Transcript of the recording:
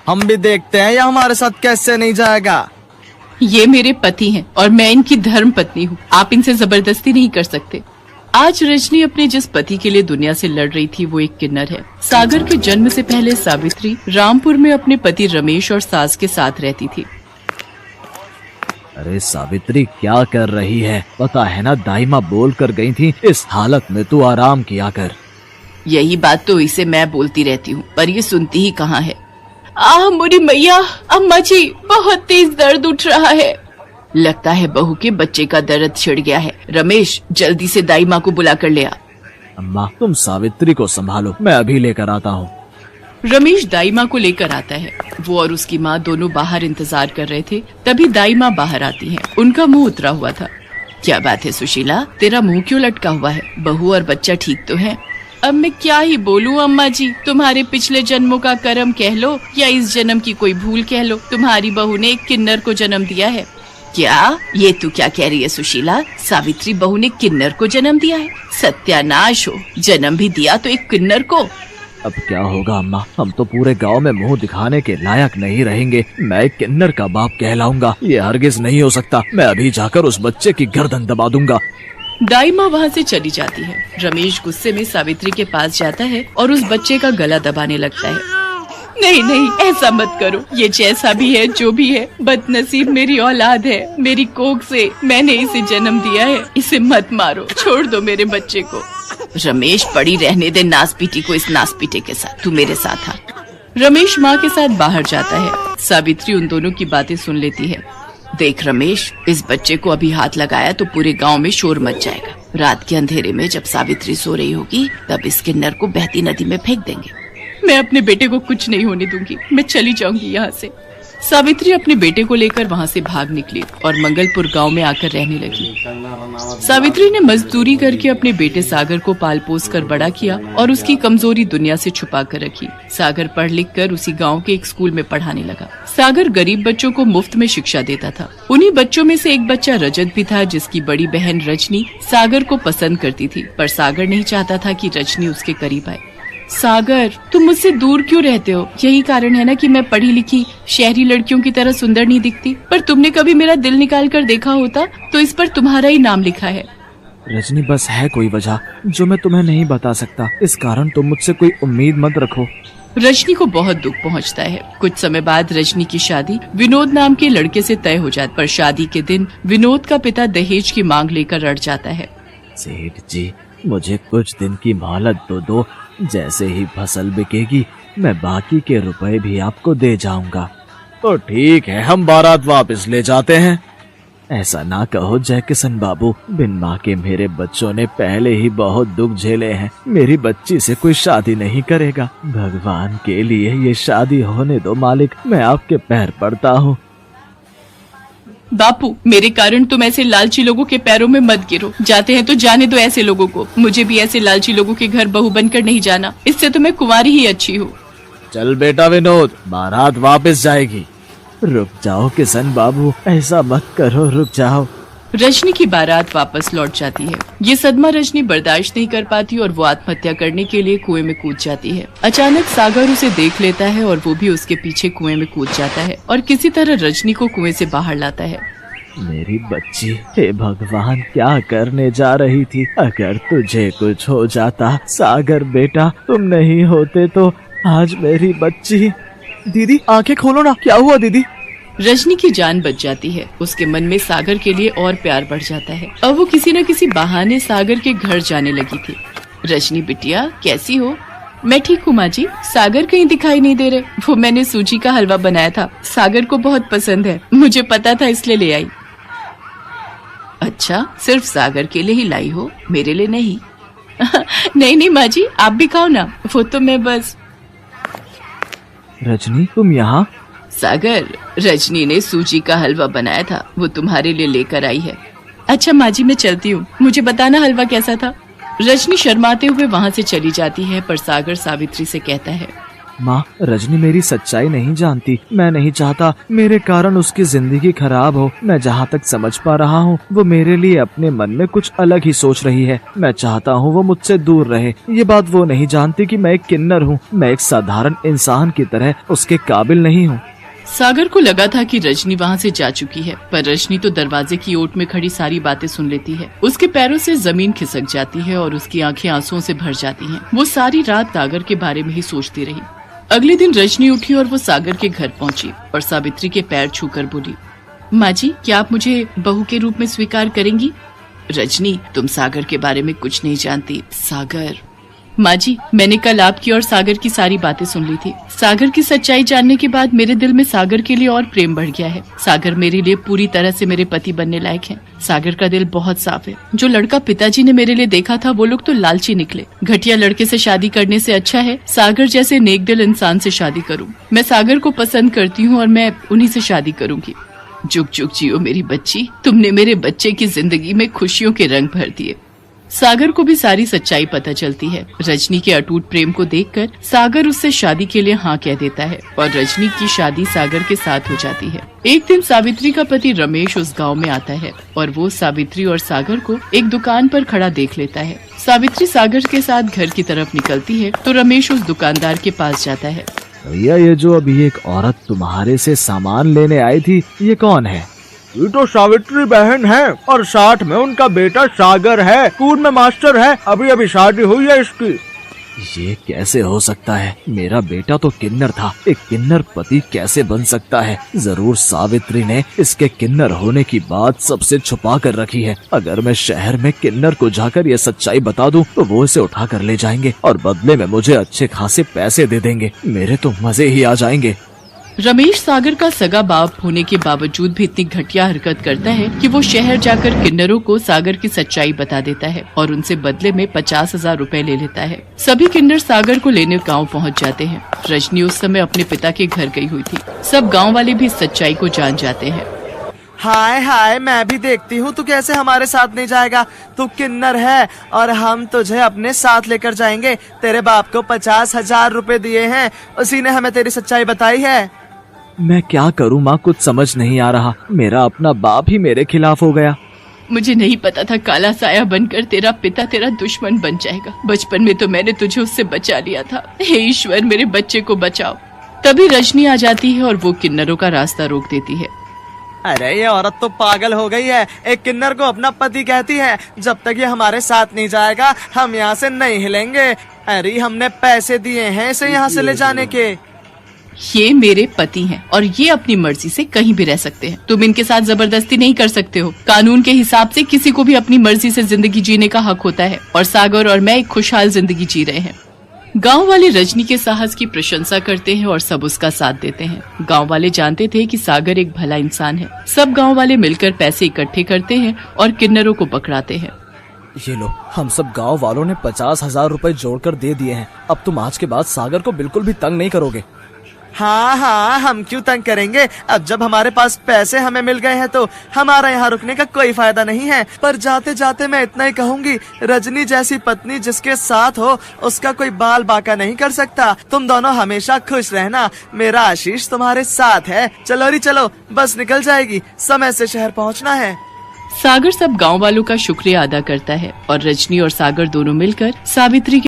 हम भी देखते हैं, या हमारे साथ कैसे नहीं जाएगा। ये मेरे पति हैं और मैं इनकी धर्म पत्नी हूँ। आप इनसे जबरदस्ती नहीं कर सकते। आज रजनी अपने जिस पति के लिए दुनिया से लड़ रही थी वो एक किन्नर है। सागर के जन्म से पहले सावित्री रामपुर में अपने पति रमेश और सास के साथ रहती थी। अरे सावित्री, क्या कर रही है? पता है ना, दाई माँ बोल कर गई थी इस हालत में तू आराम किया कर। यही बात तो इसे मैं बोलती रहती हूँ, पर ये सुनती ही कहाँ है। मोरी मैया, अम्मा जी, बहुत तेज दर्द उठ रहा है। लगता है बहू के बच्चे का दर्द छिड़ गया है। रमेश, जल्दी से दाई माँ को बुला कर ले आ। अम्मा, तुम सावित्री को संभालो, मैं अभी लेकर आता हूँ। रमेश दाई माँ को लेकर आता है। वो और उसकी माँ दोनों बाहर इंतजार कर रहे थे। तभी दाई माँ बाहर आती हैं। उनका मुंह उतरा हुआ था। क्या बात है सुशीला, तेरा मुंह क्यों लटका हुआ है? बहू और बच्चा ठीक तो है? अब मैं क्या ही बोलूं अम्मा जी, तुम्हारे पिछले जन्मों का कर्म कह लो या इस जन्म की कोई भूल कह लो, तुम्हारी बहू ने एक किन्नर को जन्म दिया है। क्या? ये तू क्या कह रही है सुशीला? सावित्री बहू ने किन्नर को जन्म दिया है? सत्यानाश हो, जन्म भी दिया तो एक किन्नर को। अब क्या होगा अम्मा, हम तो पूरे गांव में मुंह दिखाने के लायक नहीं रहेंगे। मैं एक किन्नर का बाप कहलाऊंगा, ये हरगिज नहीं हो सकता। मैं अभी जाकर उस बच्चे की गर्दन दबा दूंगा। दाई माँ वहाँ से चली जाती है। रमेश गुस्से में सावित्री के पास जाता है और उस बच्चे का गला दबाने लगता है। नहीं नहीं, ऐसा मत करो। ये जैसा भी है, जो भी है, बदनसीब मेरी औलाद है। मेरी कोख से मैंने इसे जन्म दिया है। इसे मत मारो, छोड़ दो मेरे बच्चे को। रमेश, पड़ी रहने दे नासपीटी को इस नासपीटे के साथ। तू मेरे साथ आ। रमेश माँ के साथ बाहर जाता है। सावित्री उन दोनों की बातें सुन लेती है। देख रमेश, इस बच्चे को अभी हाथ लगाया तो पूरे गांव में शोर मच जाएगा। रात के अंधेरे में जब सावित्री सो रही होगी तब इस किन्नर को बहती नदी में फेंक देंगे। मैं अपने बेटे को कुछ नहीं होने दूंगी। मैं चली जाऊंगी यहाँ से। सावित्री अपने बेटे को लेकर वहाँ से भाग निकली और मंगलपुर गांव में आकर रहने लगी। सावित्री ने मजदूरी करके अपने बेटे सागर को पाल पोस कर बड़ा किया और उसकी कमजोरी दुनिया से छुपा कर रखी। सागर पढ़ लिख कर उसी गांव के एक स्कूल में पढ़ाने लगा। सागर गरीब बच्चों को मुफ्त में शिक्षा देता था। उन्हीं बच्चों में से एक बच्चा रजत भी था, जिसकी बड़ी बहन रजनी सागर को पसंद करती थी, पर सागर नहीं चाहता था कि रजनी उसके करीब आए। सागर, तुम मुझसे दूर क्यों रहते हो? यही कारण है ना कि मैं पढ़ी लिखी शहरी लड़कियों की तरह सुंदर नहीं दिखती। पर तुमने कभी मेरा दिल निकाल कर देखा होता तो इस पर तुम्हारा ही नाम लिखा है। रजनी, बस है कोई वजह जो मैं तुम्हें नहीं बता सकता। इस कारण तुम मुझसे कोई उम्मीद मत रखो। रजनी को बहुत दुख पहुंचता है। कुछ समय बाद रजनी की शादी विनोद नाम के लड़के से तय हो जाती, पर शादी के दिन विनोद का पिता दहेज की मांग लेकर अड़ जाता है। सेठ जी, मुझे कुछ दिन की मोहलत तो दो। जैसे ही फसल बिकेगी मैं बाकी के रुपए भी आपको दे जाऊंगा। तो ठीक है, हम बारात वापस ले जाते हैं। ऐसा ना कहो जय किशन बाबू, बिन माँ के मेरे बच्चों ने पहले ही बहुत दुख झेले हैं। मेरी बच्ची से कोई शादी नहीं करेगा। भगवान के लिए ये शादी होने दो मालिक, मैं आपके पैर पड़ता हूँ। बापू, मेरे कारण तुम ऐसे लालची लोगों के पैरों में मत गिरो। जाते हैं तो जाने दो ऐसे लोगों को। मुझे भी ऐसे लालची लोगों के घर बहू बनकर नहीं जाना। इससे तो मैं कुंवारी ही अच्छी हूँ। चल बेटा विनोद, बारात वापस जाएगी। रुक जाओ किशन बाबू, ऐसा मत करो, रुक जाओ। रजनी की बारात वापस लौट जाती है। ये सदमा रजनी बर्दाश्त नहीं कर पाती और वो आत्महत्या करने के लिए कुएं में कूद जाती है। अचानक सागर उसे देख लेता है और वो भी उसके पीछे कुएं में कूद जाता है और किसी तरह रजनी को कुएं से बाहर लाता है। मेरी बच्ची, हे भगवान, क्या करने जा रही थी? अगर तुझे कुछ हो जाता सागर बेटा, तुम नहीं होते तो आज मेरी बच्ची। दीदी, आंखें खोलो ना, क्या हुआ दीदी? रजनी की जान बच जाती है। उसके मन में सागर के लिए और प्यार बढ़ जाता है। अब वो किसी न किसी बहाने सागर के घर जाने लगी थी। रजनी बिटिया, कैसी हो? मैं ठीक हूँ माँ जी। सागर कहीं दिखाई नहीं दे रहे। वो मैंने सूजी का हलवा बनाया था, सागर को बहुत पसंद है। मुझे पता था इसलिए ले आई। अच्छा, सिर्फ सागर के लिए ही लाई हो, मेरे लिए नहीं? नहीं नहीं माँ जी, आप भी खाओ ना। वो तो मैं बस। रजनी, तुम यहाँ? सागर, रजनी ने सूजी का हलवा बनाया था, वो तुम्हारे लिए लेकर आई है। अच्छा माँ जी, मैं चलती हूँ। मुझे बताना हलवा कैसा था। रजनी शर्माते हुए वहाँ से चली जाती है, पर सागर सावित्री से कहता है, माँ, रजनी मेरी सच्चाई नहीं जानती। मैं नहीं चाहता मेरे कारण उसकी जिंदगी खराब हो। मैं जहाँ तक समझ पा रहा हूँ वो मेरे लिए अपने मन में कुछ अलग ही सोच रही है। मैं चाहता हूँ वो मुझसे दूर रहे। ये बात वो नहीं जानती कि मैं एक किन्नर हूँ। मैं एक साधारण इंसान की तरह उसके काबिल नहीं हूँ। सागर को लगा था कि रजनी वहाँ से जा चुकी है, पर रजनी तो दरवाजे की ओट में खड़ी सारी बातें सुन लेती है। उसके पैरों से जमीन खिसक जाती है और उसकी आंखें आंसुओं से भर जाती हैं। वो सारी रात सागर के बारे में ही सोचती रही। अगले दिन रजनी उठी और वो सागर के घर पहुंची और सावित्री के पैर छूकर बोली, माँ जी, क्या आप मुझे बहू के रूप में स्वीकार करेंगी? रजनी, तुम सागर के बारे में कुछ नहीं जानती। सागर, माँ जी, मैंने कल आपकी और सागर की सारी बातें सुन ली थी। सागर की सच्चाई जानने के बाद मेरे दिल में सागर के लिए और प्रेम बढ़ गया है। सागर मेरे लिए पूरी तरह से मेरे पति बनने लायक है। सागर का दिल बहुत साफ है। जो लड़का पिताजी ने मेरे लिए देखा था वो लोग तो लालची निकले। घटिया लड़के से शादी करने से अच्छा है सागर जैसे नेक दिल इंसान से शादी करूं। मैं सागर को पसंद करती हूँ और मैं उन्हीं से शादी करूंगी। जुग जुग जियो मेरी बच्ची, तुमने मेरे बच्चे की जिंदगी में खुशियों के रंग भर दिए। सागर को भी सारी सच्चाई पता चलती है। रजनी के अटूट प्रेम को देखकर सागर उससे शादी के लिए हाँ कह देता है और रजनी की शादी सागर के साथ हो जाती है। एक दिन सावित्री का पति रमेश उस गांव में आता है और वो सावित्री और सागर को एक दुकान पर खड़ा देख लेता है। सावित्री सागर के साथ घर की तरफ निकलती है तो रमेश उस दुकानदार के पास जाता है। भैया, ये जो अभी एक औरत तुम्हारे से सामान लेने आई थी, ये कौन है? ये तो सावित्री बहन है और साथ में उनका बेटा सागर है। स्कूल में मास्टर है। अभी अभी शादी हुई है इसकी। ये कैसे हो सकता है? मेरा बेटा तो किन्नर था। एक किन्नर पति कैसे बन सकता है? जरूर सावित्री ने इसके किन्नर होने की बात सबसे छुपा कर रखी है। अगर मैं शहर में किन्नर को जाकर ये सच्चाई बता दूं तो वो इसे उठा कर ले जाएंगे और बदले में मुझे अच्छे खासे पैसे दे देंगे। मेरे तो मजे ही आ जाएंगे। रमेश सागर का सगा बाप होने के बावजूद भी इतनी घटिया हरकत करता है कि वो शहर जाकर किन्नरों को सागर की सच्चाई बता देता है और उनसे बदले में 50,000 रुपए ले लेता है। सभी किन्नर सागर को लेने गांव पहुंच जाते हैं। रजनी उस समय अपने पिता के घर गई हुई थी। सब गांव वाले भी सच्चाई को जान जाते हैं। हाय हाय, मैं भी देखती हूँ तू कैसे हमारे साथ नहीं जाएगा। तू किन्नर है और हम तुझे अपने साथ लेकर जाएंगे। तेरे बाप को 50,000 रुपए दिए हैं, उसी ने हमें तेरी सच्चाई बताई है। मैं क्या करूँ माँ, कुछ समझ नहीं आ रहा। मेरा अपना बाप ही मेरे खिलाफ हो गया। मुझे नहीं पता था काला साया बनकर तेरा पिता तेरा दुश्मन बन जाएगा। बचपन में तो मैंने तुझे उससे बचा लिया था। हे ईश्वर, मेरे बच्चे को बचाओ। तभी रजनी आ जाती है और वो किन्नरों का रास्ता रोक देती है। अरे ये औरत तो पागल हो गई है। एक किन्नर को अपना पति कहती है। जब तक ये हमारे साथ नहीं जाएगा हम यहाँ से नहीं हिलेंगे। अरे हमने पैसे दिए हैं इसे यहाँ से ले जाने के। ये मेरे पति हैं और ये अपनी मर्जी से कहीं भी रह सकते हैं। तुम इनके साथ जबरदस्ती नहीं कर सकते हो। कानून के हिसाब से किसी को भी अपनी मर्जी से जिंदगी जीने का हक होता है और सागर और मैं एक खुशहाल जिंदगी जी रहे हैं। गांव वाले रजनी के साहस की प्रशंसा करते हैं और सब उसका साथ देते हैं। गांव वाले जानते थे कि सागर एक भला इंसान है। सब गांव वाले मिलकर पैसे इकट्ठे करते हैं और किन्नरों को पकड़ाते हैं। ये लो, हम सब गांव वालों ने 50,000 रुपए जोड़कर दे दिए हैं। अब तुम आज के बाद सागर को बिल्कुल भी तंग नहीं करोगे। हाँ हाँ, हम क्यों तंग करेंगे। अब जब हमारे पास पैसे हमें मिल गए हैं तो हमारा यहाँ रुकने का कोई फायदा नहीं है। पर जाते जाते मैं इतना ही कहूँगी, रजनी जैसी पत्नी जिसके साथ हो उसका कोई बाल बाका नहीं कर सकता। तुम दोनों हमेशा खुश रहना। मेरा आशीष तुम्हारे साथ है। चलो री चलो, बस निकल जाएगी। समय से शहर पहुँचना है। सागर सब गांव वालों का शुक्रिया अदा करता है और रजनी और सागर दोनों मिलकर सावित्री